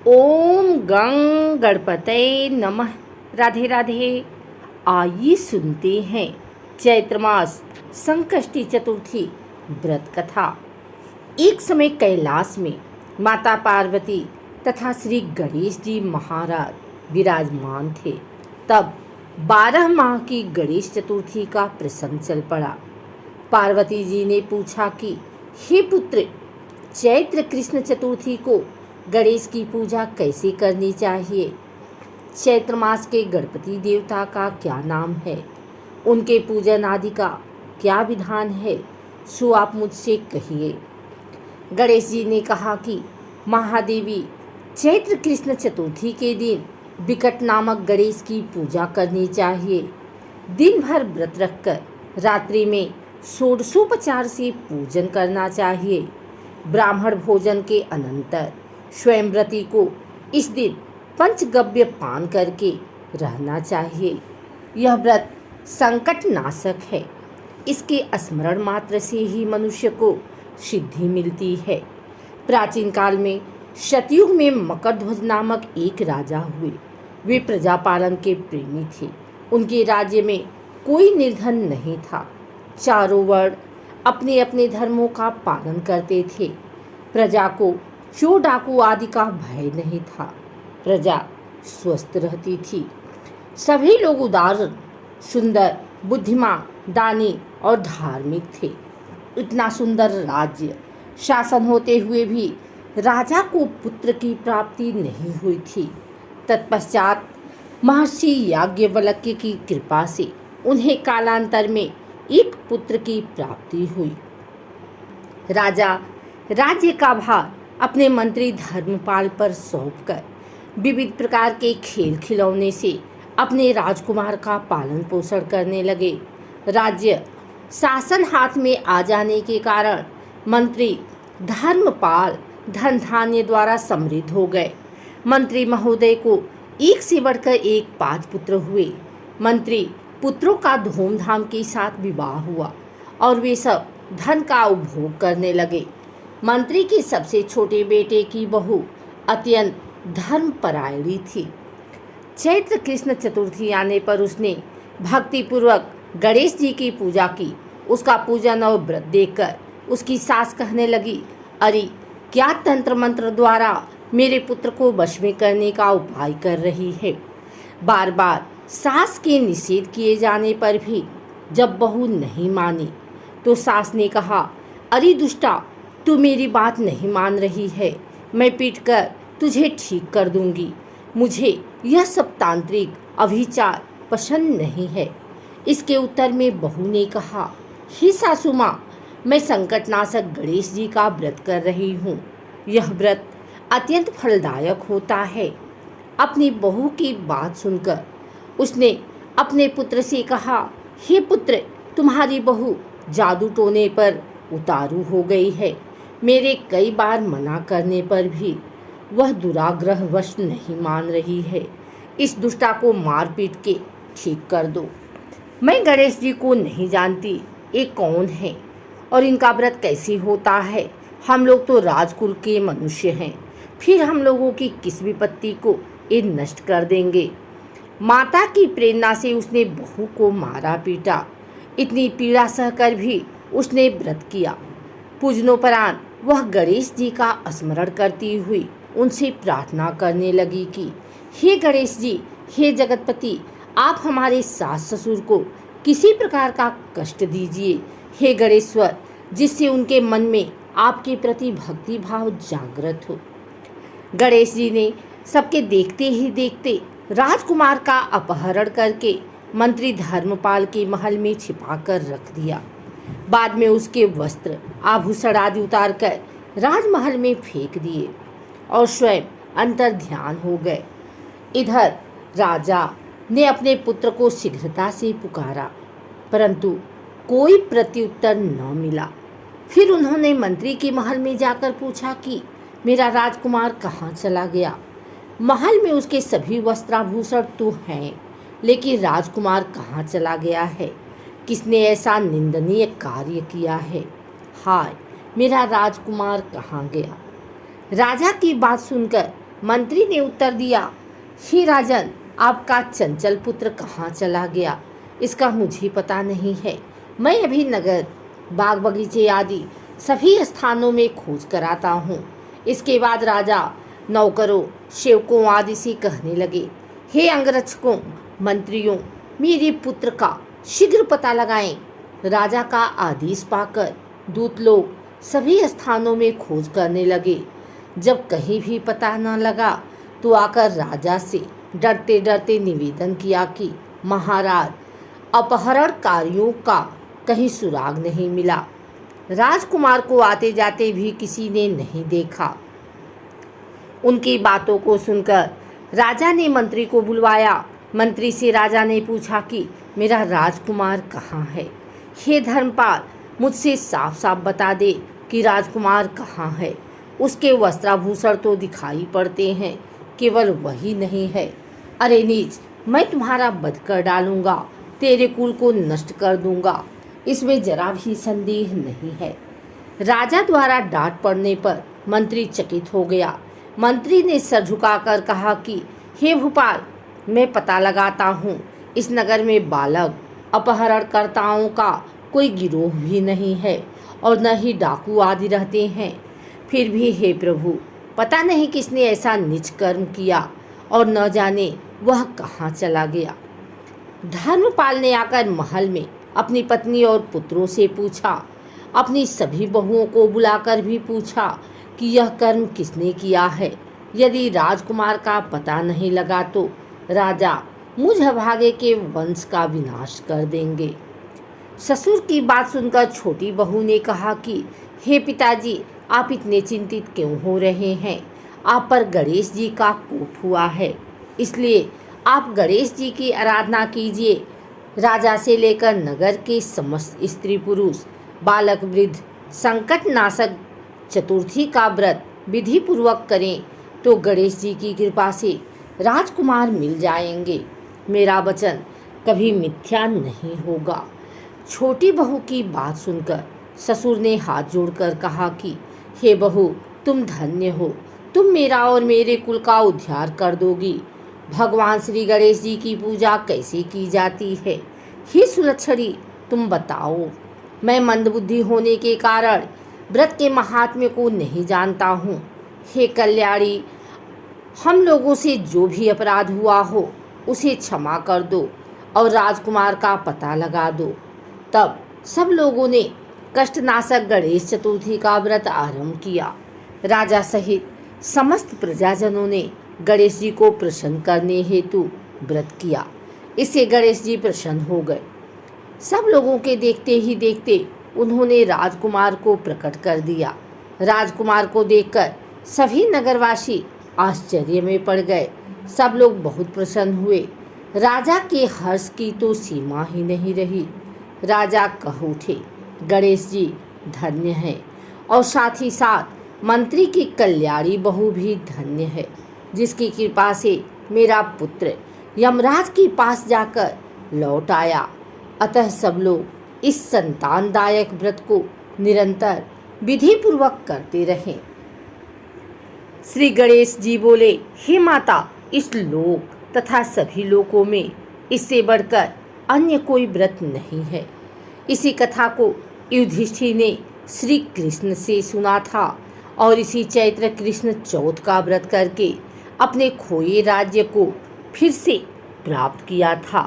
ओम गं गणपतये नमः। राधे राधे। आइए सुनते हैं चैत्र मास संकष्टी चतुर्थी व्रत कथा। एक समय कैलाश में माता पार्वती तथा श्री गणेश जी महाराज विराजमान थे। तब 12 माह की गणेश चतुर्थी का प्रसंग चल पड़ा। पार्वती जी ने पूछा कि हे पुत्र, चैत्र कृष्ण चतुर्थी को गणेश की पूजा कैसे करनी चाहिए? चैत्र मास के गणपति देवता का क्या नाम है? उनके पूजन आदि का क्या विधान है? सो आप मुझसे कहिए। गणेश जी ने कहा कि महादेवी, चैत्र कृष्ण चतुर्थी के दिन विकट नामक गणेश की पूजा करनी चाहिए। दिन भर व्रत रखकर रात्रि में षोडशोपचार से पूजन करना चाहिए। ब्राह्मण भोजन के अनंतर स्वयंव्रती को इस दिन पंचगव्य पान करके रहना चाहिए। यह व्रत संकट नाशक है। इसके स्मरण मात्र से ही मनुष्य को सिद्धि मिलती है। प्राचीन काल में सतयुग में मकरध्वज नामक एक राजा हुए। वे प्रजापालन के प्रेमी थे। उनके राज्य में कोई निर्धन नहीं था। चारों वर्ण अपने अपने धर्मों का पालन करते थे। प्रजा को चोर डाकू आदि का भय नहीं था। प्रजा स्वस्थ रहती थी। सभी लोग उदार, सुंदर, बुद्धिमान, दानी और धार्मिक थे। इतना सुंदर राज्य शासन होते हुए भी राजा को पुत्र की प्राप्ति नहीं हुई थी। तत्पश्चात महर्षि याज्ञवल्क्य की कृपा से उन्हें कालांतर में एक पुत्र की प्राप्ति हुई। राजा राज्य का भार अपने मंत्री धर्मपाल पर सौंपकर विविध प्रकार के खेल खिलौने से अपने राजकुमार का पालन पोषण करने लगे। राज्य शासन हाथ में आ जाने के कारण मंत्री धर्मपाल धन धान्य द्वारा समृद्ध हो गए। मंत्री महोदय को एक से बढ़कर एक 5 पुत्र हुए। मंत्री पुत्रों का धूमधाम के साथ विवाह हुआ और वे सब धन का उपभोग करने लगे। मंत्री के सबसे छोटे बेटे की बहू अत्यंत धर्मपरायणी थी। चैत्र कृष्ण चतुर्थी आने पर उसने भक्तिपूर्वक गणेश जी की पूजा की। उसका पूजन और व्रत देखकर उसकी सास कहने लगी, अरे क्या तंत्र मंत्र द्वारा मेरे पुत्र को वश में करने का उपाय कर रही है। बार बार सास के निषेध किए जाने पर भी जब बहू नहीं मानी तो सास ने कहा, अरे दुष्टा, तू मेरी बात नहीं मान रही है। मैं पीटकर तुझे ठीक कर दूंगी। मुझे यह सब तांत्रिक अभिचार पसंद नहीं है। इसके उत्तर में बहू ने कहा, हे सासू माँ, मैं संकटनाशक गणेश जी का व्रत कर रही हूँ। यह व्रत अत्यंत फलदायक होता है। अपनी बहू की बात सुनकर उसने अपने पुत्र से कहा, हे पुत्र, तुम्हारी बहू जादू टोने पर उतारू हो गई है। मेरे कई बार मना करने पर भी वह दुराग्रहवश नहीं मान रही है। इस दुष्टा को मार पीट के ठीक कर दो। मैं गणेश जी को नहीं जानती, ये कौन है और इनका व्रत कैसे होता है। हम लोग तो राजकुल के मनुष्य हैं, फिर हम लोगों की किस विपत्ति को ये नष्ट कर देंगे। माता की प्रेरणा से उसने बहू को मारा पीटा। इतनी पीड़ा सहकर भी उसने व्रत किया। पूजनोपरांत वह गणेश जी का स्मरण करती हुई उनसे प्रार्थना करने लगी कि हे गणेश जी, हे जगतपति, आप हमारे सास ससुर को किसी प्रकार का कष्ट दीजिए। हे गणेश्वर, जिससे उनके मन में आपके प्रति भक्ति भाव जागृत हो। गणेश जी ने सबके देखते ही देखते राजकुमार का अपहरण करके मंत्री धर्मपाल के महल में छिपा कर रख दिया। बाद में उसके वस्त्र आभूषण आदि उतार कर राजमहल में फेंक दिए और स्वयं अंतर ध्यान हो गए। इधर राजा ने अपने पुत्र को शीघ्रता से पुकारा, परंतु कोई प्रत्युत्तर न मिला। फिर उन्होंने मंत्री के महल में जाकर पूछा कि मेरा राजकुमार कहाँ चला गया। महल में उसके सभी वस्त्राभूषण तो हैं, लेकिन राजकुमार कहाँ चला गया है? किसने ऐसा निंदनीय कार्य किया है? हाय, मेरा राजकुमार कहाँ गया? राजा की बात सुनकर मंत्री ने उत्तर दिया, हे राजन, आपका चंचल पुत्र कहाँ चला गया, इसका मुझे पता नहीं है। मैं अभी नगर, बाग बगीचे आदि सभी स्थानों में खोज कराता हूँ। इसके बाद राजा नौकरों, सेवकों आदि से कहने लगे, हे अंगरक्षकों, मंत्रियों, मेरे पुत्र का शीघ्र पता लगाएं। राजा का आदेश पाकर दूत लोग सभी स्थानों में खोज करने लगे। जब कहीं भी पता न लगा तो आकर राजा से डरते डरते निवेदन किया कि महाराज, अपहरणकारियों का कहीं सुराग नहीं मिला। राजकुमार को आते जाते भी किसी ने नहीं देखा। उनकी बातों को सुनकर राजा ने मंत्री को बुलवाया। मंत्री से राजा ने पूछा कि मेरा राजकुमार कहाँ है। हे धर्मपाल, मुझसे साफ साफ बता दे कि राजकुमार कहाँ है। उसके वस्त्राभूषण तो दिखाई पड़ते हैं, केवल वही नहीं है। अरे नीच, मैं तुम्हारा वध कर डालूंगा, तेरे कुल को नष्ट कर दूंगा, इसमें जरा भी संदेह नहीं है। राजा द्वारा डांट पड़ने पर मंत्री चकित हो गया। मंत्री ने सर झुकाकर कहा कि हे भूपाल, मैं पता लगाता हूँ, इस नगर में बालक अपहरणकर्ताओं का कोई गिरोह भी नहीं है और न ही डाकू आदि रहते हैं। फिर भी हे प्रभु, पता नहीं किसने ऐसा नीच कर्म किया और न जाने वह कहाँ चला गया। धर्मपाल ने आकर महल में अपनी पत्नी और पुत्रों से पूछा, अपनी सभी बहुओं को बुलाकर भी पूछा कि यह कर्म किसने किया है। यदि राजकुमार का पता नहीं लगा तो राजा मुझ अभागे के वंश का विनाश कर देंगे। ससुर की बात सुनकर छोटी बहू ने कहा कि हे पिताजी, आप इतने चिंतित क्यों हो रहे हैं। आप पर गणेश जी का कोप हुआ है, इसलिए आप गणेश जी की आराधना कीजिए। राजा से लेकर नगर के समस्त स्त्री पुरुष, बालक वृद्ध संकटनाशक चतुर्थी का व्रत विधि पूर्वक करें तो गणेश जी की कृपा से राजकुमार मिल जाएंगे। मेरा वचन कभी मिथ्या नहीं होगा। छोटी बहू की बात सुनकर ससुर ने हाथ जोड़कर कहा कि हे बहू, तुम धन्य हो, तुम मेरा और मेरे कुल का उद्धार कर दोगी। भगवान श्री गणेश जी की पूजा कैसे की जाती है, हे सुलक्षणी, तुम बताओ। मैं मंदबुद्धि होने के कारण व्रत के महात्म्य को नहीं जानता हूँ। हे कल्याणी, हम लोगों से जो भी अपराध हुआ हो उसे क्षमा कर दो और राजकुमार का पता लगा दो। तब सब लोगों ने कष्टनाशक गणेश चतुर्थी का व्रत आरंभ किया। राजा सहित समस्त प्रजाजनों ने गणेश जी को प्रसन्न करने हेतु व्रत किया। इससे गणेश जी प्रसन्न हो गए। सब लोगों के देखते ही देखते उन्होंने राजकुमार को प्रकट कर दिया। राजकुमार को देखकर सभी नगरवासी आश्चर्य में पड़ गए। सब लोग बहुत प्रसन्न हुए। राजा के हर्ष की तो सीमा ही नहीं रही। राजा कह उठे, गणेश जी धन्य हैं और साथ ही साथ मंत्री की कल्याणी बहू भी धन्य है, जिसकी कृपा से मेरा पुत्र यमराज के पास जाकर लौट आया। अतः सब लोग इस संतानदायक व्रत को निरंतर विधि पूर्वक करते रहें। श्री गणेश जी बोले, हे माता, इस लोक तथा सभी लोकों में इससे बढ़कर अन्य कोई व्रत नहीं है। इसी कथा को युधिष्ठिर ने श्री कृष्ण से सुना था और इसी चैत्र कृष्ण चौथ का व्रत करके अपने खोए राज्य को फिर से प्राप्त किया था।